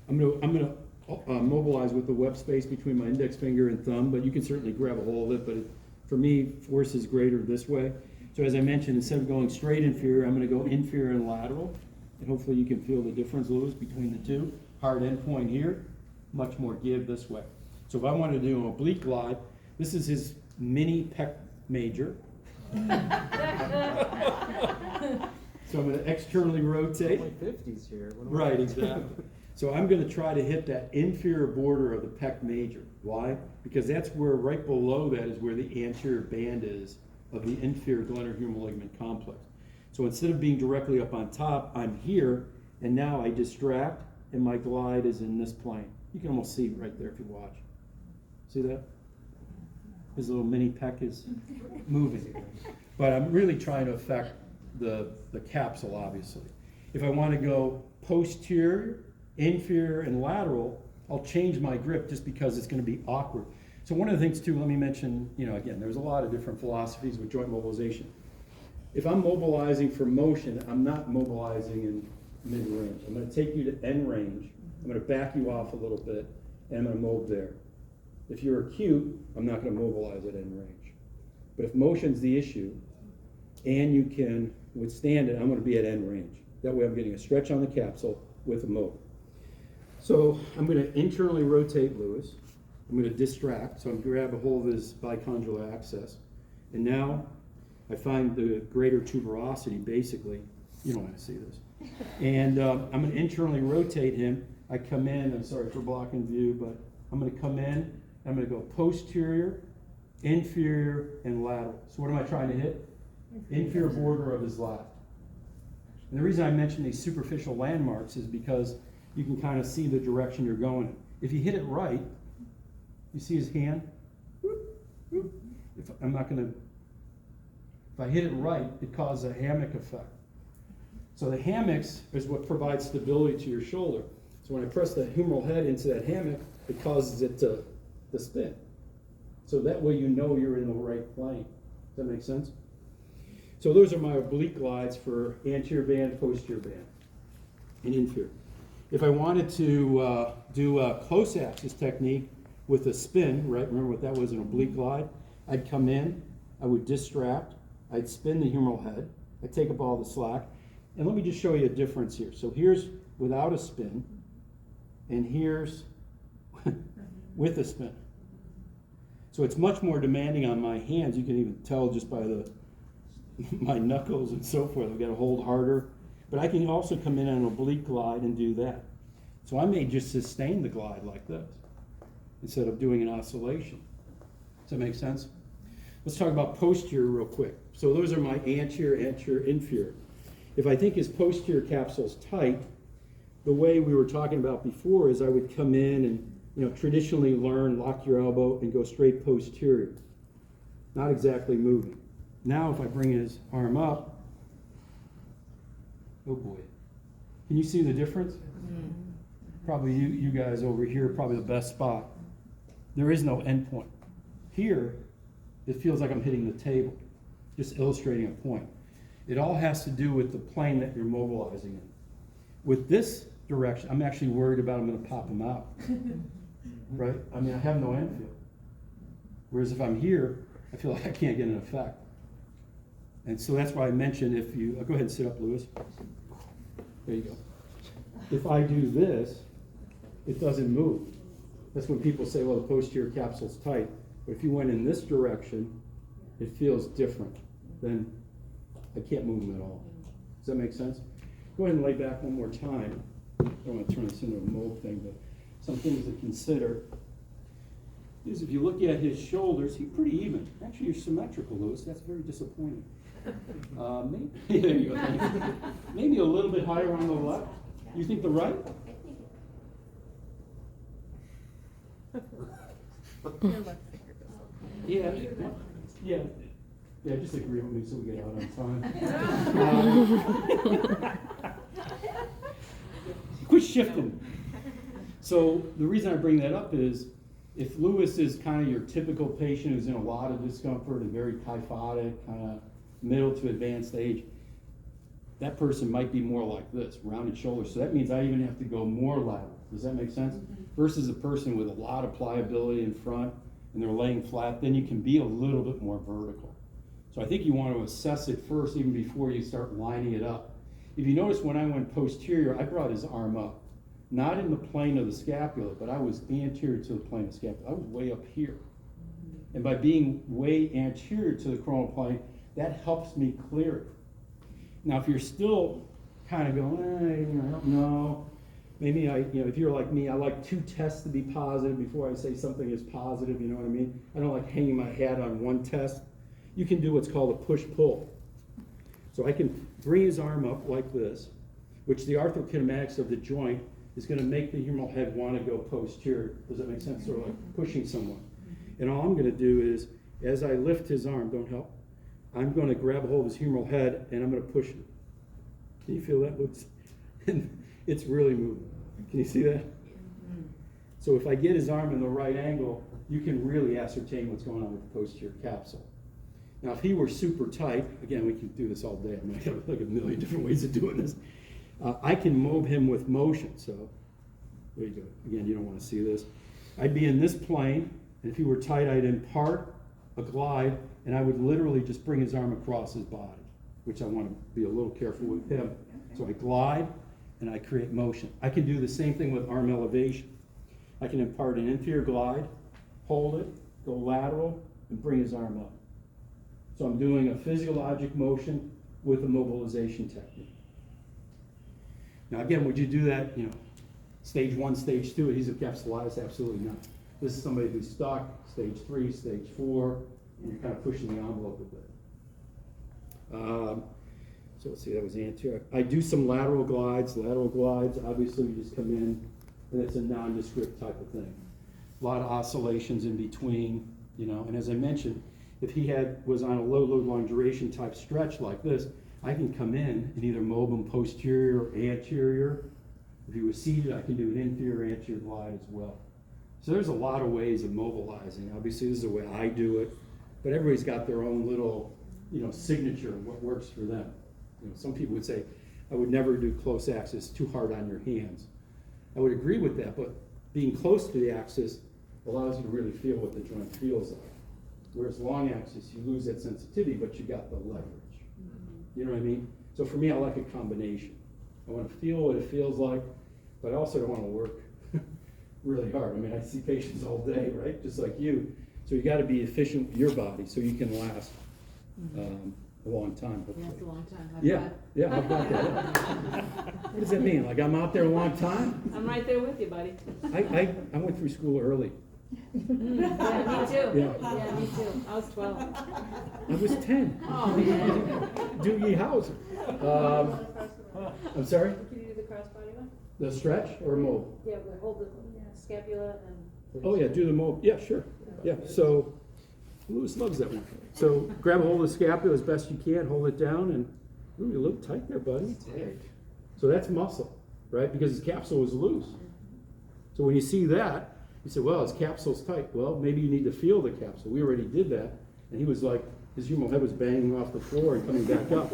I'm gonna mobilize with the web space between my index finger and thumb, but you can certainly grab a hold of it, but for me, force is greater this way. So as I mentioned, instead of going straight inferior, I'm gonna go inferior and lateral, and hopefully you can feel the difference, Lewis, between the two. Hard end point here, much more give this way. So if I wanted to do an oblique glide, this is his mini pec major. So I'm going to externally rotate. Like 50s here. Right, exactly. So I'm going to try to hit that inferior border of the pec major. Why? Because that's where, right below that is where the anterior band is of the inferior glenohumeral ligament complex. So instead of being directly up on top, I'm here, and now I distract, and my glide is in this plane. You can almost see it right there if you watch. See that? His little mini pec is moving. But I'm really trying to affect the capsule, obviously. If I want to go posterior, inferior, and lateral, I'll change my grip just because it's going to be awkward. So one of the things, too, let me mention, again, there's a lot of different philosophies with joint mobilization. If I'm mobilizing for motion, I'm not mobilizing in mid-range. I'm going to take you to end range. I'm going to back you off a little bit, and I'm going to mob there. If you're acute, I'm not going to mobilize at end range. But if motion's the issue, and you can withstand it, I'm going to be at end range. That way I'm getting a stretch on the capsule with a mob. So I'm going to internally rotate Lewis. I'm going to distract, so I'm going to grab a hold of his bicondylar access. And now I find the greater tuberosity, basically. You don't want to see this. And I'm going to internally rotate him. I come in, I'm sorry for blocking view, but I'm going to come in, I'm going to go posterior, inferior, and lateral. So what am I trying to hit? Inferior border of his lat. And the reason I mention these superficial landmarks is because you can kind of see the direction you're going in. If you hit it right, you see his hand? If I hit it right, it causes a hammock effect. So the hammocks is what provides stability to your shoulder. So when I press the humeral head into that hammock, it causes it to spin. So that way you know you're in the right plane. Does that make sense? So those are my oblique glides for anterior band, posterior band, and inferior. If I wanted to do a close axis technique with a spin, right, remember what that was, an oblique glide, I'd come in, I would distract, I'd spin the humeral head, I'd take up all the slack, and let me just show you a difference here. So here's without a spin, and here's with a spin. So it's much more demanding on my hands. You can even tell just by my knuckles and so forth. I've got to hold harder. But I can also come in on an oblique glide and do that. So I may just sustain the glide like this instead of doing an oscillation. Does that make sense? Let's talk about posterior real quick. So those are my anterior, inferior. If I think his posterior capsule's tight, the way we were talking about before is I would come in and traditionally learn, lock your elbow and go straight posterior. Not exactly moving. Now if I bring his arm up, oh boy. Can you see the difference? Mm-hmm. Probably you guys over here, probably the best spot. There is no end point. Here, it feels like I'm hitting the table, just illustrating a point. It all has to do with the plane that you're mobilizing in. With this direction, I'm actually worried about I'm going to pop him out. Right? I mean, I have no end field. Whereas if I'm here, I feel like I can't get an effect. And so that's why I mentioned if you, go ahead and sit up, Lewis. There you go. If I do this, it doesn't move. That's when people say, well, the posterior capsule's tight. But if you went in this direction, it feels different. Then I can't move them at all. Does that make sense? Go ahead and lay back one more time. I don't want to turn this into a mold thing, but some things to consider is if you look at his shoulders, he's pretty even. Actually, you're symmetrical, Lewis. That's very disappointing. Maybe, there you go. Maybe a little bit higher on the left. You think the right? Yeah. Yeah, just agree with me so we get out on time. Quit shifting. So the reason I bring that up is if Lewis is kind of your typical patient who's in a lot of discomfort and very kyphotic, kind of middle to advanced age, that person might be more like this, rounded shoulders. So that means I even have to go more lateral. Does that make sense? Versus a person with a lot of pliability in front and they're laying flat, then you can be a little bit more vertical. So I think you want to assess it first even before you start lining it up. If you notice when I went posterior, I brought his arm up. Not in the plane of the scapula, but I was anterior to the plane of the scapula. I was way up here. And by being way anterior to the coronal plane, that helps me clear it. Now, if you're still kind of going, I don't know, maybe if you're like me, I like 2 tests to be positive before I say something is positive, you know what I mean? I don't like hanging my hat on one test. You can do what's called a push-pull. So I can bring his arm up like this, which the arthrokinematics of the joint is going to make the humeral head want to go posterior. Does that make sense? Sort of like pushing someone. And all I'm going to do is, as I lift his arm, don't help, I'm going to grab a hold of his humeral head and I'm going to push it. Can you feel that, Wilks? And it's really moving. Can you see that? So if I get his arm in the right angle, you can really ascertain what's going on with the posterior capsule. Now, if he were super tight, again, we can do this all day. I mean, I have like a million different ways of doing this. I can mob him with motion. So, there you go. Again, you don't want to see this. I'd be in this plane, and if he were tight, I'd impart a glide, and I would literally just bring his arm across his body, which I want to be a little careful with him. So I glide, and I create motion. I can do the same thing with arm elevation. I can impart an inferior glide, hold it, go lateral, and bring his arm up. So I'm doing a physiologic motion with a mobilization technique. Now again, would you do that, stage 1, stage 2, adhesive capsulitis? Absolutely not. This is somebody who's stuck, stage 3, stage 4, and you're kind of pushing the envelope a bit. So let's see, that was anterior. I do some lateral glides. Lateral glides, obviously you just come in, and it's a nondescript type of thing. A lot of oscillations in between, and as I mentioned, if he was on a low load long duration type stretch like this, I can come in and either mob him posterior or anterior. If he was seated, I can do an inferior anterior glide as well. So there's a lot of ways of mobilizing. Obviously, this is the way I do it, but everybody's got their own little, signature of what works for them. Some people would say, I would never do close axis, too hard on your hands. I would agree with that, but being close to the axis allows you to really feel what the joint feels like. Whereas long axis, you lose that sensitivity, but you got the leverage. You know what I mean? So for me, I like a combination. I want to feel what it feels like, but I also don't want to work really hard. I mean, I see patients all day, right? Just like you. So you got to be efficient with your body so you can last a long time. Yeah, it's a long time. I've got that. What does that mean? Like I'm out there a long time? I'm right there with you, buddy. I went through school early. Yeah, me too. Yeah. Me too. I was 12. I was 10. Oh, man. Doogie Hauser. I'm sorry? Can you do the crossbody one? The stretch or mob? Yeah, we hold the scapula and. Oh yeah, do the mob. Yeah, sure. Yeah, so Lewis loves that one. So grab a hold of the scapula as best you can, hold it down, and ooh, you're a little tight there, buddy. So that's muscle, right? Because his capsule is loose. So when you see that, you say, well, his capsule's tight. Well, maybe you need to feel the capsule. We already did that. And he was like, his humeral head was banging off the floor and coming back up.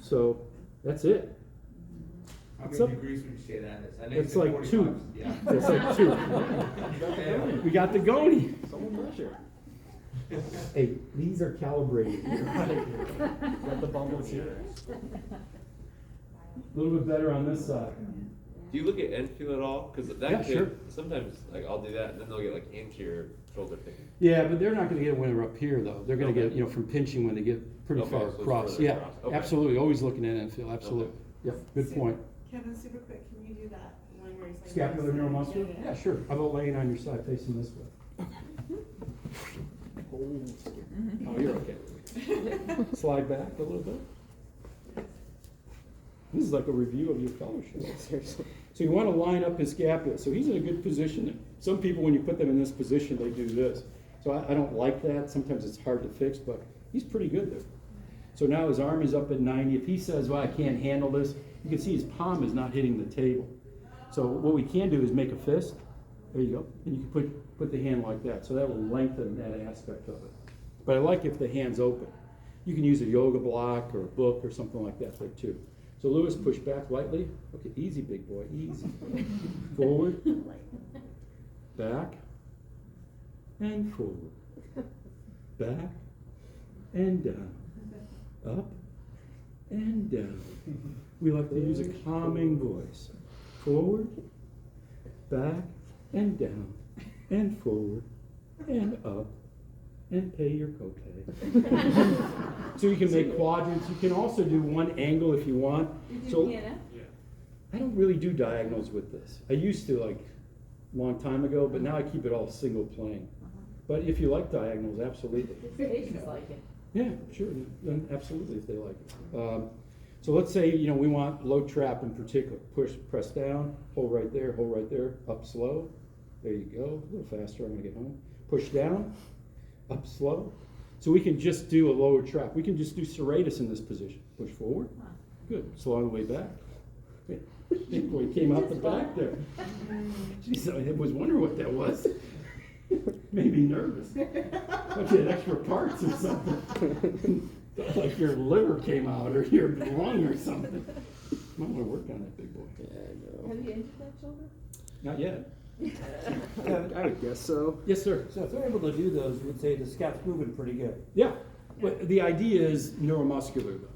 So that's it. How many degrees would you say that is? I know It's you said like 45. 2. Yeah. It's like 2. We got the Goni. Hey, these are calibrated. Got the bumbles here. A little bit better on this side. Do you look at end feel at all? Because that Yeah, could, sure. sometimes I'll do that and then they'll get anterior shoulder thing. Yeah, but they're not going to get it when they're up here, though. They're going to Okay. get, from pinching when they get pretty Okay, far so it's across. further Yeah, across. Okay. absolutely. Always looking at infield. Absolutely. Okay. Yeah, good point. Kevin, super quick, can you do that one where he's like Scapular neuromuscular? Yeah. Yeah, sure. How about laying on your side, facing this way? Oh, you're okay. Slide back a little bit. This is like a review of your fellowship. So you want to line up his scapula. So he's in a good position. Some people, when you put them in this position, they do this. So I don't like that. Sometimes it's hard to fix, but he's pretty good there. So now his arm is up at 90. If he says, well, I can't handle this, you can see his palm is not hitting the table. So what we can do is make a fist. There you go. And you can put the hand like that. So that will lengthen that aspect of it. But I like if the hand's open. You can use a yoga block or a book or something like that there too. So Lewis, push back lightly. Okay, easy, big boy, easy. Forward, back, and forward. Back, and down. Up, and down. We like to use a calming voice. Forward, back, and down, and forward, and up, and pay your copay. So you can make quadrants. You can also do one angle if you want. You do So piano? I don't really do diagonals with this. I used to, like a long time ago, but now I keep it all single plane. But if you like diagonals, absolutely. Patients like it. Yeah, sure, then absolutely if they like it. So let's say, we want low trap in particular. Press down, hold right there, up slow. There you go, a little faster, I'm gonna get home. Push down, up slow. So we can just do a lower trap. We can just do serratus in this position. Push forward, good, slow on the way back. Big boy came out the back there. Jeez, I was wondering what that was. Made me nervous. Like you had extra parts or something. Felt like your liver came out or your lung or something. Might want to work on that, big boy. Have you injured that shoulder? Not yet. I would guess so. Yes, sir. So if they're able to do those, we'd say the scap's moving pretty good. Yeah, but the idea is neuromuscular though.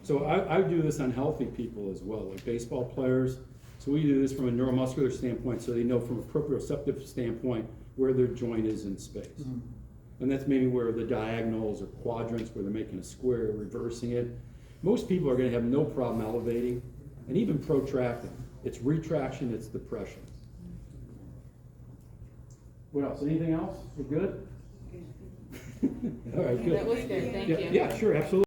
So I do this on healthy people as well, like baseball players. So we do this from a neuromuscular standpoint so they know from a proprioceptive standpoint where their joint is in space. Mm-hmm. And that's maybe where the diagonals or quadrants where they're making a square, reversing it. Most people are gonna have no problem elevating and even protracting. It's retraction, it's depression. What else? Anything else? We're good? All right, good. That was good, thank you. Yeah, sure, absolutely.